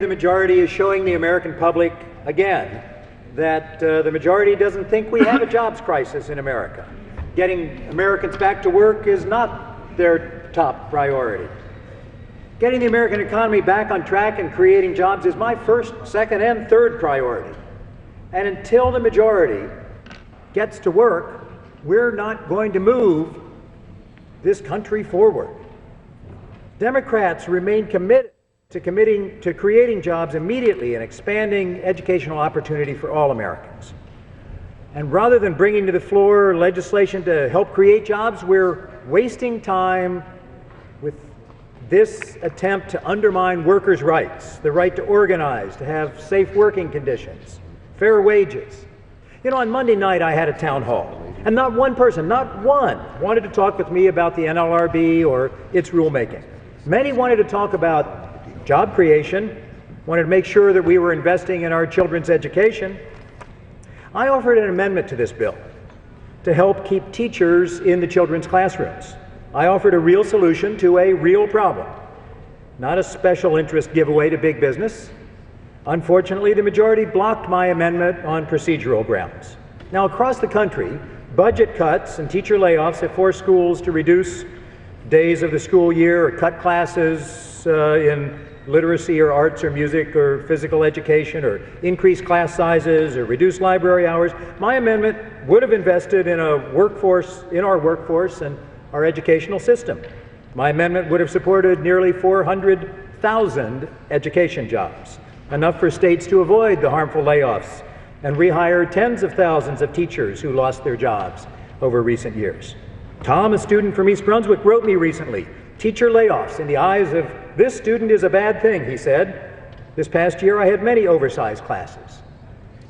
The majority is showing the American public again that the majority doesn't think we have a jobs crisis in America. Getting Americans back to work is not their top priority. Getting the American economy back on track and creating jobs is my first, second, and third priority. And until the majority gets to work, we're not going to move this country forward. Democrats remain committed to creating jobs immediately and expanding educational opportunity for all Americans. And rather than bringing to the floor legislation to help create jobs, we're wasting time with this attempt to undermine workers' rights, the right to organize, to have safe working conditions, fair wages. You know, on Monday night I had a town hall, and not one person, not one, wanted to talk with me about the NLRB or its rulemaking. Many wanted to talk about job creation, wanted to make sure that we were investing in our children's education. I offered an amendment to this bill to help keep teachers in the children's classrooms. I offered a real solution to a real problem, not a special interest giveaway to big business. Unfortunately, the majority blocked my amendment on procedural grounds. Now, across the country, budget cuts and teacher layoffs have forced schools to reduce days of the school year or cut classes in literacy or arts or music or physical education, or increase class sizes or reduce library hours. My amendment would have invested in our workforce and our educational system. My amendment would have supported nearly 400,000 education jobs, enough for states to avoid the harmful layoffs and rehire tens of thousands of teachers who lost their jobs over recent years. Tom, a student from East Brunswick, wrote me recently, "Teacher layoffs in the eyes of this student is a bad thing," he said. "This past year I had many oversized classes."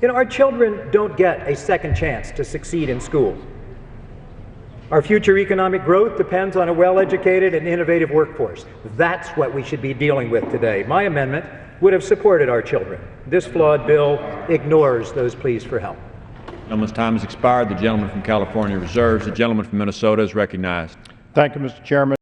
You know, our children don't get a second chance to succeed in school. Our future economic growth depends on a well-educated and innovative workforce. That's what we should be dealing with today. My amendment would have supported our children. This flawed bill ignores those pleas for help. The gentleman's time has expired. The gentleman from California reserves. The gentleman from Minnesota is recognized. Thank you, Mr. Chairman.